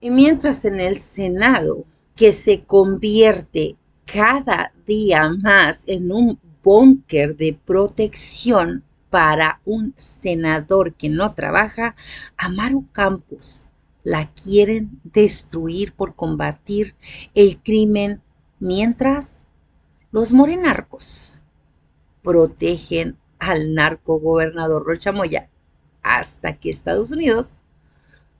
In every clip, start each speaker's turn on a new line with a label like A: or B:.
A: Y mientras en el Senado, que se convierte cada día más en un búnker de protección para un senador que no trabaja, a Maru Campos la quieren destruir por combatir el crimen, mientras los morenarcos protegen al narcogobernador Rocha Moya hasta que Estados Unidos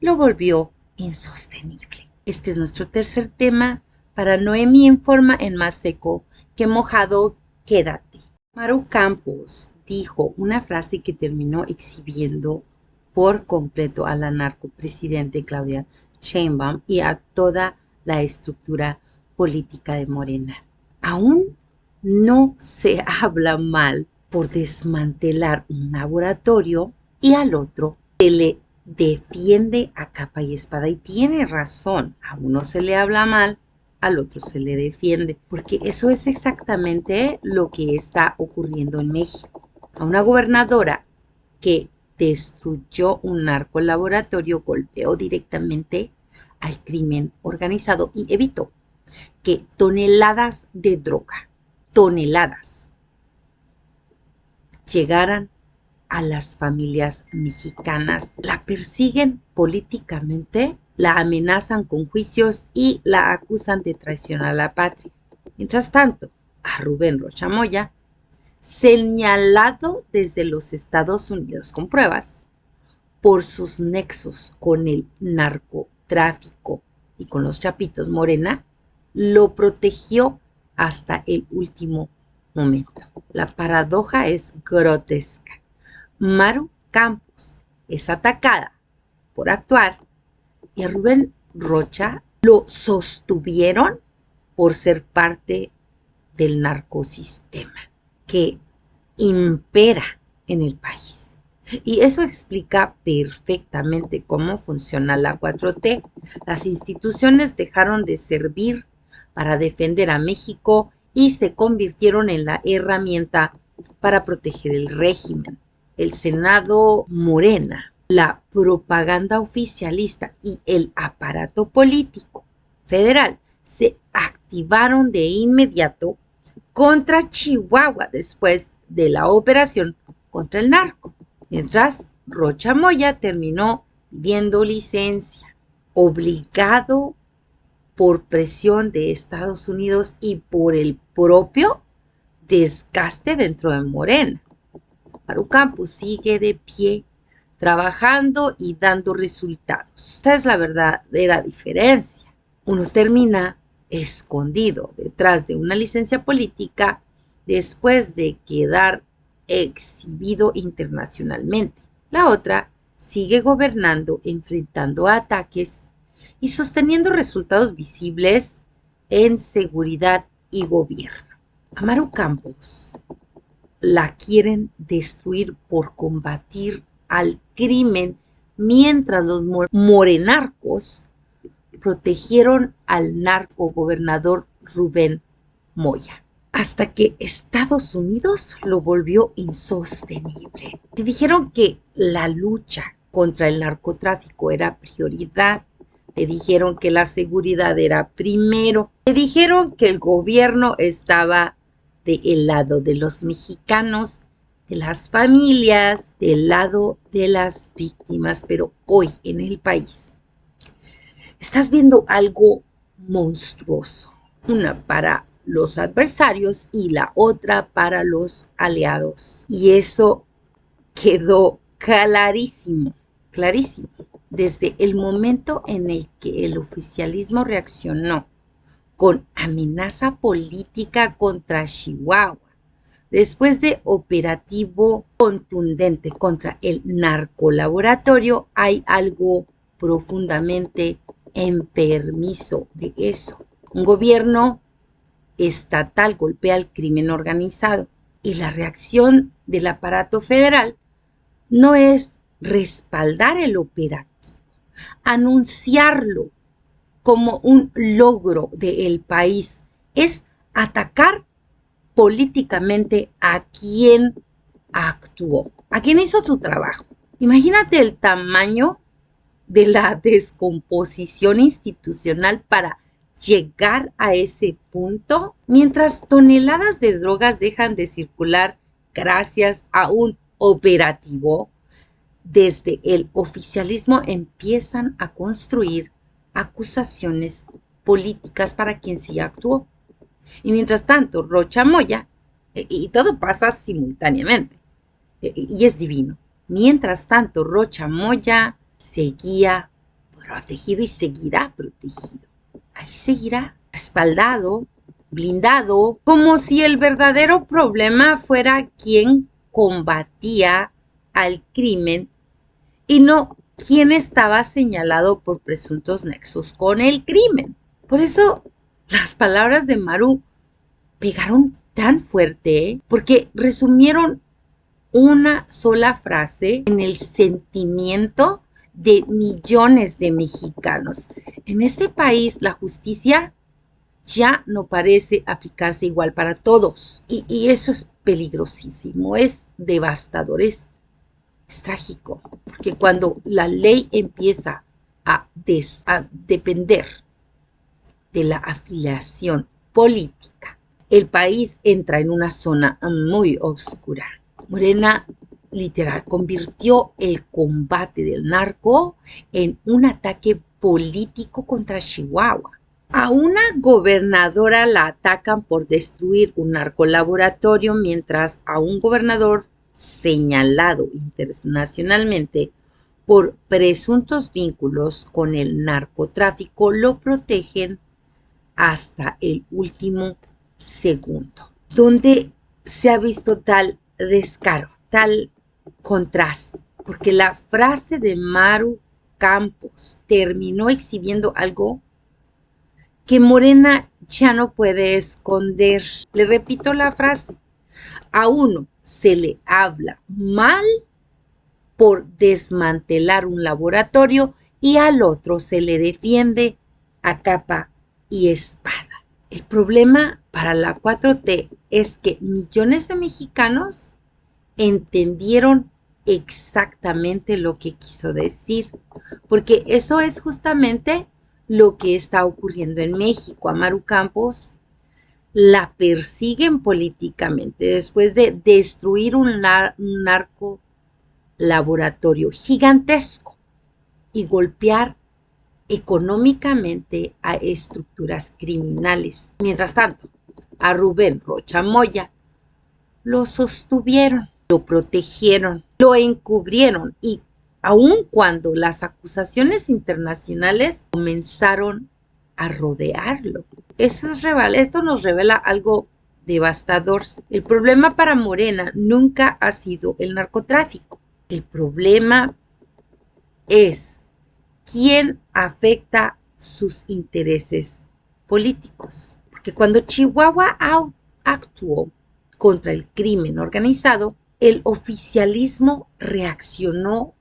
A: lo volvió insostenible. Este es nuestro tercer tema. Para Noemi Informa, en Más Seco que Mojado, quédate. Maru Campos dijo una frase que terminó exhibiendo por completo a la narcopresidente Claudia Sheinbaum y a toda la estructura política de Morena. Aún no se habla mal por desmantelar un laboratorio y al otro se le defiende a capa y espada, y tiene razón. A uno se le habla mal, al otro se le defiende, porque eso es exactamente lo que está ocurriendo en México. A una gobernadora que destruyó un narcolaboratorio golpeó directamente al crimen organizado y evitó que toneladas de droga, toneladas, llegaran a las familias mexicanas. La persiguen políticamente, la amenazan con juicios y la acusan de traición a la patria. Mientras tanto, a Rubén Rocha Moya, señalado desde los Estados Unidos con pruebas por sus nexos con el narcotráfico y con los chapitos Morena, lo protegió hasta el último momento. La paradoja es grotesca. Maru Campos es atacada por actuar y a Rubén Rocha lo sostuvieron por ser parte del narcosistema que impera en el país. Y eso explica perfectamente cómo funciona la 4T. Las instituciones dejaron de servir para defender a México y se convirtieron en la herramienta para proteger el régimen. El Senado Morena, la propaganda oficialista y el aparato político federal se activaron de inmediato contra Chihuahua después de la operación contra el narco, mientras Rocha Moya terminó pidiendo licencia, obligado por presión de Estados Unidos y por el propio desgaste dentro de Morena. Maru Campos sigue de pie, trabajando y dando resultados. Esa es la verdadera diferencia. Uno termina escondido detrás de una licencia política después de quedar exhibido internacionalmente. La otra sigue gobernando, enfrentando ataques y sosteniendo resultados visibles en seguridad y gobierno. A Maru Campos la quieren destruir por combatir al crimen, mientras los morenarcos protegieron al narcogobernador Rubén Moya, hasta que Estados Unidos lo volvió insostenible. Te dijeron que la lucha contra el narcotráfico era prioridad, te dijeron que la seguridad era primero, te dijeron que el gobierno estaba del lado de los mexicanos, de las familias, del lado de las víctimas, pero hoy en el país estás viendo algo monstruoso, una para los adversarios y la otra para los aliados. Y eso quedó clarísimo, clarísimo, desde el momento en el que el oficialismo reaccionó con amenaza política contra Chihuahua, después de operativo contundente contra el narcolaboratorio. Hay algo profundamente enfermizo de eso. Un gobierno estatal golpea al crimen organizado y la reacción del aparato federal no es respaldar el operativo, anunciarlo como un logro del país, es atacar políticamente a quien actuó, a quien hizo su trabajo. Imagínate el tamaño de la descomposición institucional para llegar a ese punto? Mientras toneladas de drogas dejan de circular gracias a un operativo, desde el oficialismo empiezan a construir acusaciones políticas para quien sí actuó. Y mientras tanto, Rocha Moya, y todo pasa simultáneamente, y es divino. Mientras tanto, Rocha Moya seguía protegido y seguirá protegido. Ahí seguirá, respaldado, blindado, como si el verdadero problema fuera quien combatía al crimen y no quién estaba señalado por presuntos nexos con el crimen. Por eso las palabras de Maru pegaron tan fuerte, porque resumieron una sola frase en el sentimiento de millones de mexicanos. En este país la justicia ya no parece aplicarse igual para todos. Y eso es peligrosísimo, es devastador, es trágico, porque cuando la ley empieza a depender de la afiliación política, el país entra en una zona muy oscura. Morena literal convirtió el combate del narco en un ataque político contra Chihuahua. A una gobernadora la atacan por destruir un narcolaboratorio, mientras a un gobernador señalado internacionalmente por presuntos vínculos con el narcotráfico lo protegen hasta el último segundo. Donde se ha visto tal descaro, tal contraste, porque la frase de Maru Campos terminó exhibiendo algo que Morena ya no puede esconder. Le repito la frase: a uno se le habla mal por desmantelar un laboratorio y al otro se le defiende a capa y espada. El problema para la 4T es que millones de mexicanos entendieron exactamente lo que quiso decir, porque eso es justamente lo que está ocurriendo en México. A Maru Campos la persiguen políticamente después de destruir un narco laboratorio gigantesco y golpear económicamente a estructuras criminales. Mientras tanto, a Rubén Rocha Moya lo sostuvieron, lo protegieron, lo encubrieron, y aun cuando las acusaciones internacionales comenzaron a rodearlo. Esto nos revela algo devastador. El problema para Morena nunca ha sido el narcotráfico. El problema es quién afecta sus intereses políticos. Porque cuando Chihuahua actuó contra el crimen organizado, el oficialismo reaccionó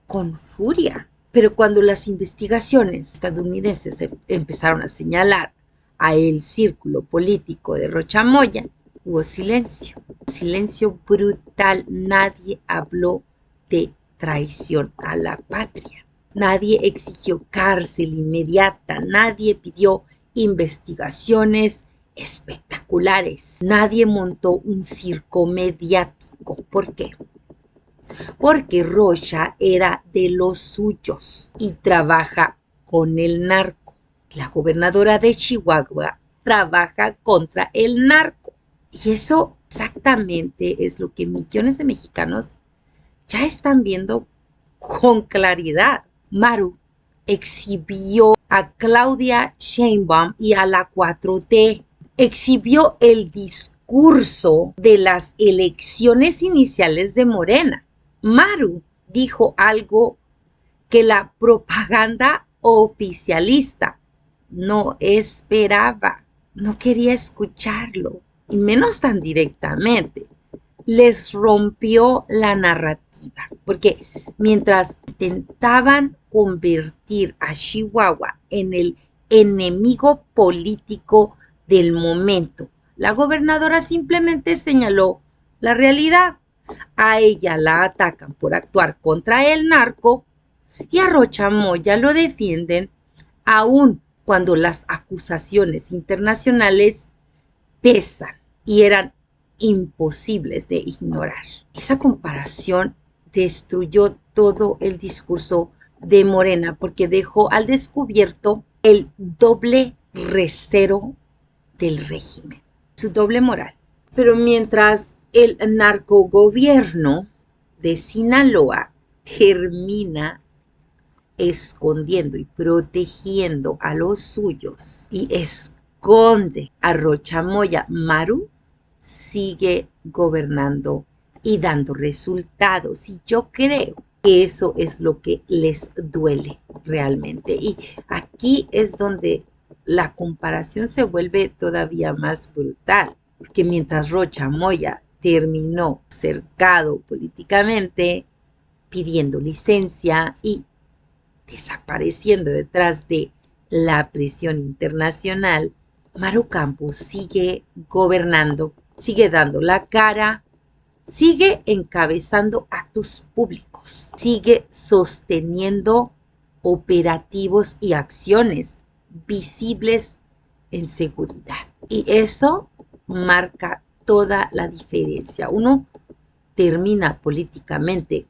A: con furia. Pero cuando las investigaciones estadounidenses empezaron a señalar a el círculo político de Rocha Moya, hubo silencio. Silencio brutal. Nadie habló de traición a la patria. Nadie exigió cárcel inmediata. Nadie pidió investigaciones espectaculares. Nadie montó un circo mediático. ¿Por qué? Porque Rocha era de los suyos y trabaja con el narco. La gobernadora de Chihuahua trabaja contra el narco. Y eso exactamente es lo que millones de mexicanos ya están viendo con claridad. Maru exhibió a Claudia Sheinbaum y a la 4T. Exhibió el discurso de las elecciones iniciales de Morena. Maru dijo algo que la propaganda oficialista no esperaba, no quería escucharlo, y menos tan directamente. Les rompió la narrativa, porque mientras intentaban convertir a Chihuahua en el enemigo político del momento, la gobernadora simplemente señaló la realidad. A ella la atacan por actuar contra el narco, y a Rocha Moya lo defienden aun cuando las acusaciones internacionales pesan y eran imposibles de ignorar. Esa comparación destruyó todo el discurso de Morena porque dejó al descubierto el doble recero del régimen, su doble moral. Pero mientras el narcogobierno de Sinaloa termina escondiendo y protegiendo a los suyos y esconde a Rocha Moya, Maru sigue gobernando y dando resultados. Y yo creo que eso es lo que les duele realmente. Y aquí es donde la comparación se vuelve todavía más brutal, porque mientras Rocha Moya terminó cercado políticamente, pidiendo licencia y desapareciendo detrás de la presión internacional, Maru Campos sigue gobernando, sigue dando la cara, sigue encabezando actos públicos, sigue sosteniendo operativos y acciones visibles en seguridad. Y eso marca toda la diferencia. Uno termina políticamente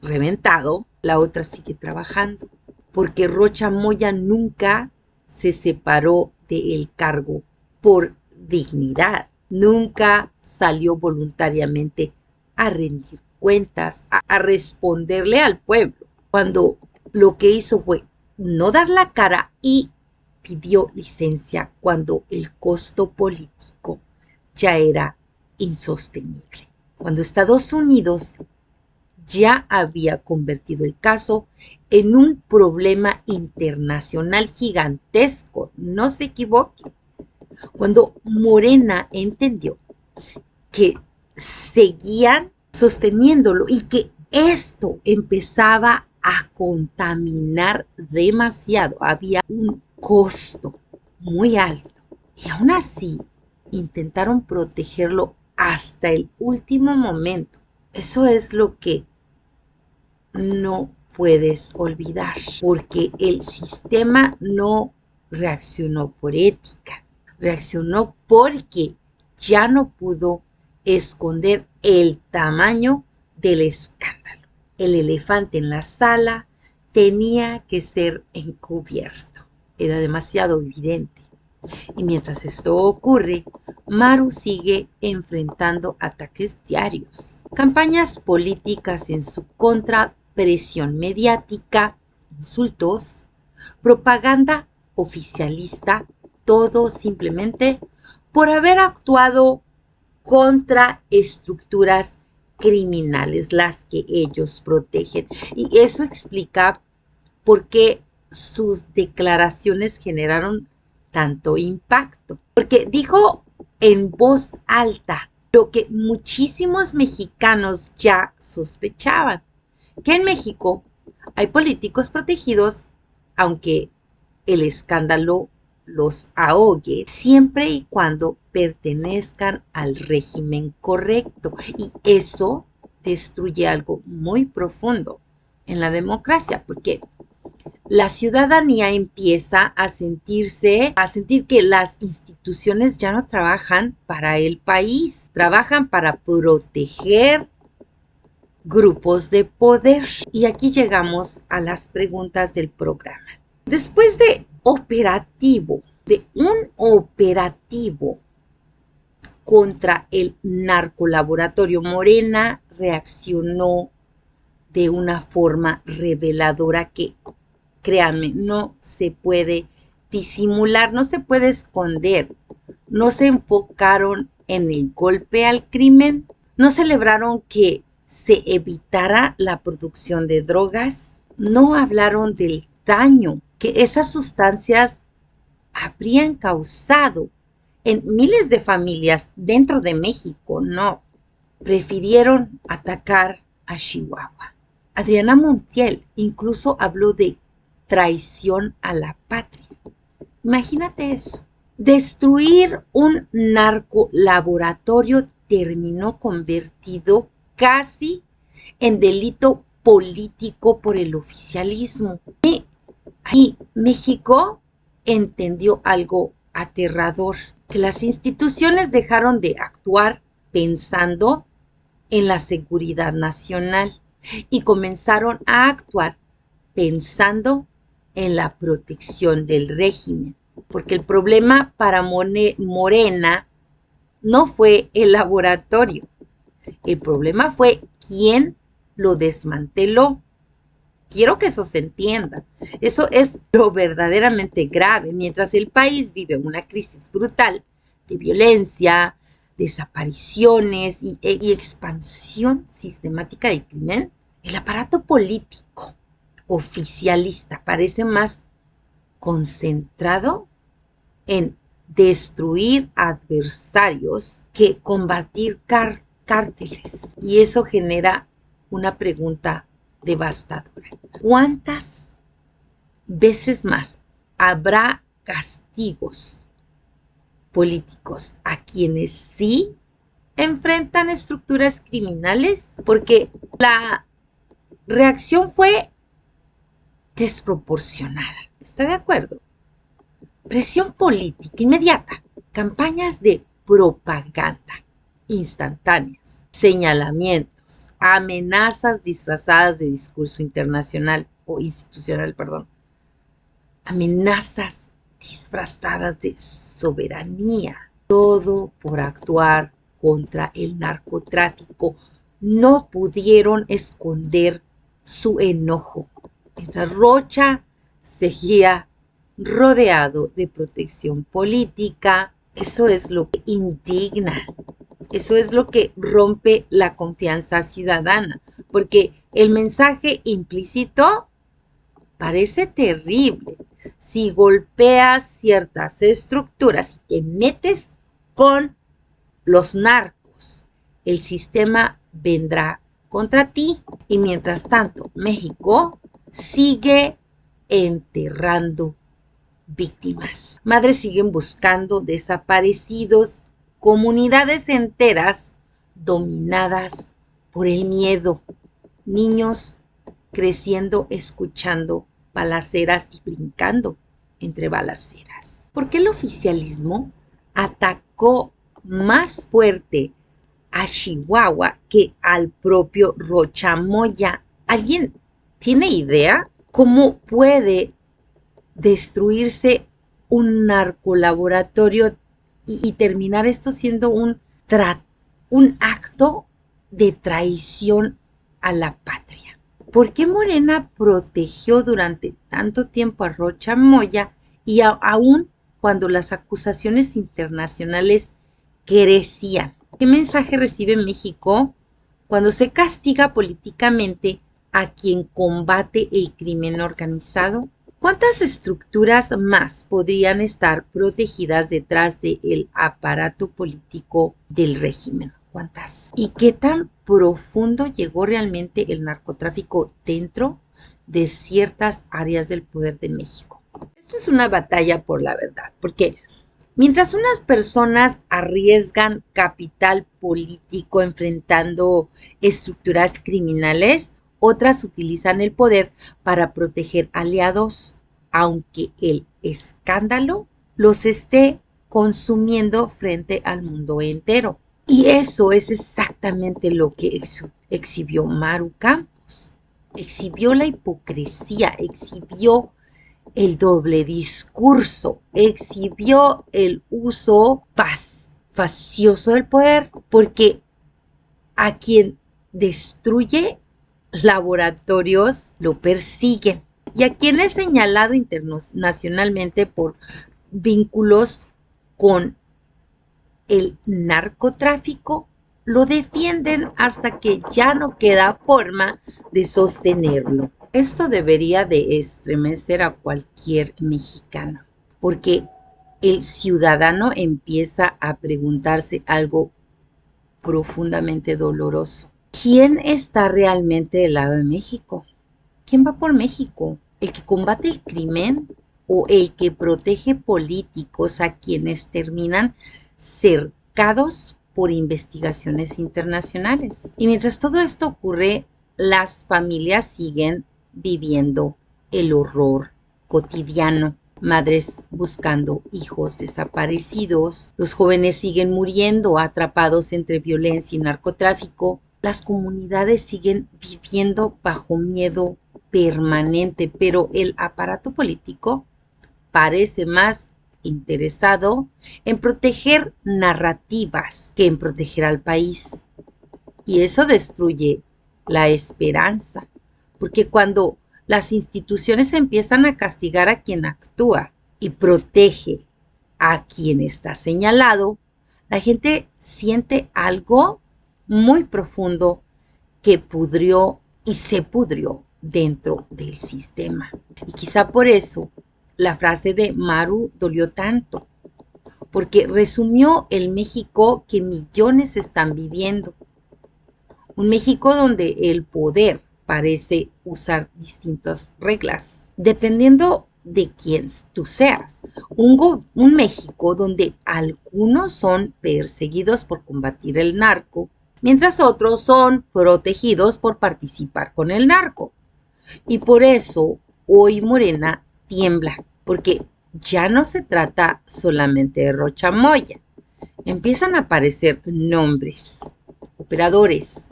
A: reventado, la otra sigue trabajando, porque Rocha Moya nunca se separó del cargo por dignidad, nunca salió voluntariamente a rendir cuentas, a responderle al pueblo, cuando lo que hizo fue no dar la cara y pidió licencia cuando el costo político ya era insostenible. Cuando Estados Unidos ya había convertido el caso en un problema internacional gigantesco, no se equivoquen. Cuando Morena entendió que seguían sosteniéndolo y que esto empezaba a contaminar demasiado, había un costo muy alto y aún así intentaron protegerlo hasta el último momento. Eso es lo que no puedes olvidar, porque el sistema no reaccionó por ética, reaccionó porque ya no pudo esconder el tamaño del escándalo. El elefante en la sala tenía que ser encubierto, era demasiado evidente. Y mientras esto ocurre, Maru sigue enfrentando ataques diarios, campañas políticas en su contra, presión mediática, insultos, propaganda oficialista, todo simplemente por haber actuado contra estructuras criminales, las que ellos protegen. Y eso explica por qué sus declaraciones generaron tanto impacto, porque dijo en voz alta lo que muchísimos mexicanos ya sospechaban, que en México hay políticos protegidos, aunque el escándalo los ahogue, siempre y cuando pertenezcan al régimen correcto. Y eso destruye algo muy profundo en la democracia, porque la ciudadanía empieza a sentir que las instituciones ya no trabajan para el país, trabajan para proteger grupos de poder. Y aquí llegamos a las preguntas del programa. Después de un operativo contra el narcolaboratorio, Morena reaccionó de una forma reveladora que, créanme, no se puede disimular, no se puede esconder. No se enfocaron en el golpe al crimen, no celebraron que se evitara la producción de drogas, no hablaron del daño que esas sustancias habrían causado en miles de familias dentro de México, no. Prefirieron atacar a Chihuahua. Adriana Montiel incluso habló de traición a la patria. Imagínate eso. Destruir un narcolaboratorio terminó convertido casi en delito político por el oficialismo. Y ahí México entendió algo aterrador, que las instituciones dejaron de actuar pensando en la seguridad nacional y comenzaron a actuar pensando en la protección del régimen. Porque el problema para Morena no fue el laboratorio, el problema fue quién lo desmanteló. Quiero que eso se entienda. Eso es lo verdaderamente grave. Mientras el país vive una crisis brutal de violencia, desapariciones y expansión sistemática del crimen, el aparato político oficialista parece más concentrado en destruir adversarios que combatir cárteles. Y eso genera una pregunta devastadora. ¿Cuántas veces más habrá castigos políticos a quienes sí enfrentan estructuras criminales? Porque la reacción fue desproporcionada. ¿Está de acuerdo? Presión política inmediata, campañas de propaganda instantáneas, señalamientos, amenazas disfrazadas de discurso internacional o institucional, amenazas disfrazadas de soberanía, todo por actuar contra el narcotráfico. No pudieron esconder su enojo, mientras Rocha seguía rodeado de protección política. Eso es lo que indigna, eso es lo que rompe la confianza ciudadana, porque el mensaje implícito parece terrible. Si golpeas ciertas estructuras y te metes con los narcos, el sistema vendrá contra ti. Y mientras tanto, México sigue enterrando víctimas. Madres siguen buscando desaparecidos, comunidades enteras dominadas por el miedo, niños creciendo escuchando balaceras y brincando entre balaceras. ¿Por qué el oficialismo atacó más fuerte a Chihuahua que al propio Rocha Moya? ¿Alguien tiene idea cómo puede destruirse un narcolaboratorio y terminar esto siendo un acto de traición a la patria? ¿Por qué Morena protegió durante tanto tiempo a Rocha Moya y aún cuando las acusaciones internacionales crecían? ¿Qué mensaje recibe México cuando se castiga políticamente a quien combate el crimen organizado? ¿Cuántas estructuras más podrían estar protegidas detrás del aparato político del régimen? ¿Cuántas? ¿Y qué tan profundo llegó realmente el narcotráfico dentro de ciertas áreas del poder de México? Esto es una batalla por la verdad, porque mientras unas personas arriesgan capital político enfrentando estructuras criminales, otras utilizan el poder para proteger aliados, aunque el escándalo los esté consumiendo frente al mundo entero. Y eso es exactamente lo que exhibió Maru Campos. Exhibió la hipocresía, exhibió el doble discurso, exhibió el uso facioso del poder, porque a quien destruye laboratorios lo persiguen, y a quien es señalado internacionalmente por vínculos con el narcotráfico lo defienden hasta que ya no queda forma de sostenerlo. Esto debería de estremecer a cualquier mexicano, porque el ciudadano empieza a preguntarse algo profundamente doloroso. ¿Quién está realmente del lado de México? ¿Quién va por México? ¿El que combate el crimen o el que protege políticos a quienes terminan cercados por investigaciones internacionales? Y mientras todo esto ocurre, las familias siguen viviendo el horror cotidiano. Madres buscando hijos desaparecidos, los jóvenes siguen muriendo atrapados entre violencia y narcotráfico, las comunidades siguen viviendo bajo miedo permanente, pero el aparato político parece más interesado en proteger narrativas que en proteger al país. Y eso destruye la esperanza, porque cuando las instituciones empiezan a castigar a quien actúa y protege a quien está señalado, la gente siente algo muy profundo que pudrió y se pudrió dentro del sistema. Y quizá por eso la frase de Maru dolió tanto, porque resumió el México que millones están viviendo. Un México donde el poder parece usar distintas reglas, dependiendo de quién tú seas. Un México donde algunos son perseguidos por combatir el narco, mientras otros son protegidos por participar con el narco. Y por eso hoy Morena tiembla, porque ya no se trata solamente de Rocha Moya. Empiezan a aparecer nombres, operadores,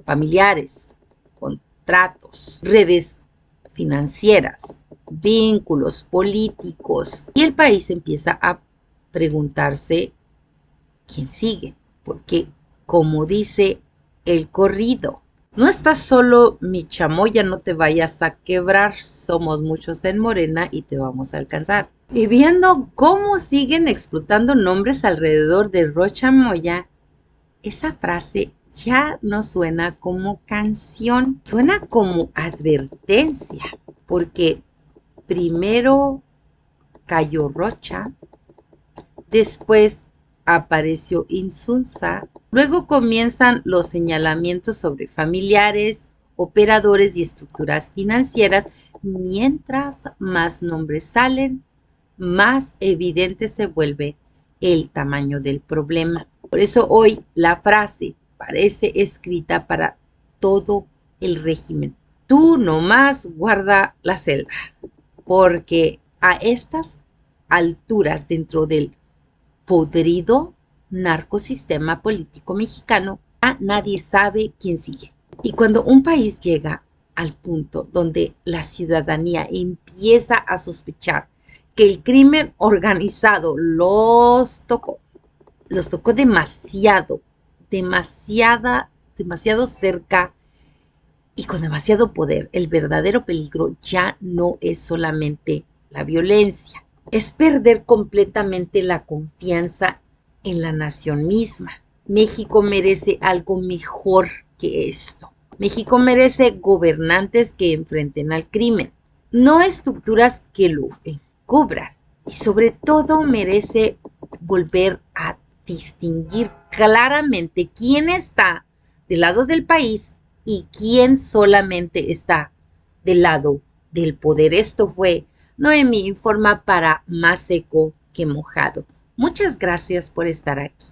A: familiares, contratos, redes financieras, vínculos políticos. Y el país empieza a preguntarse quién sigue. Porque, como dice el corrido, no estás solo, mi chamoya, no te vayas a quebrar. Somos muchos en Morena y te vamos a alcanzar. Y viendo cómo siguen explotando nombres alrededor de Rocha Moya, esa frase ya no suena como canción, suena como advertencia, porque primero cayó Rocha, después apareció Insunza, luego comienzan los señalamientos sobre familiares, operadores y estructuras financieras. Mientras más nombres salen, más evidente se vuelve el tamaño del problema. Por eso hoy la frase parece escrita para todo el régimen. Tú nomás guarda la celda, porque a estas alturas dentro del podrido narcosistema político mexicano, ya nadie sabe quién sigue. Y cuando un país llega al punto donde la ciudadanía empieza a sospechar que el crimen organizado los tocó demasiado, demasiado cerca y con demasiado poder, el verdadero peligro ya no es solamente la violencia, es perder completamente la confianza en la nación misma. México merece algo mejor que esto. México merece gobernantes que enfrenten al crimen, no estructuras que lo encubran. Y sobre todo merece volver a distinguir claramente quién está del lado del país y quién solamente está del lado del poder. Esto fue Noemí Informa para Más Seco que Mojado. Muchas gracias por estar aquí.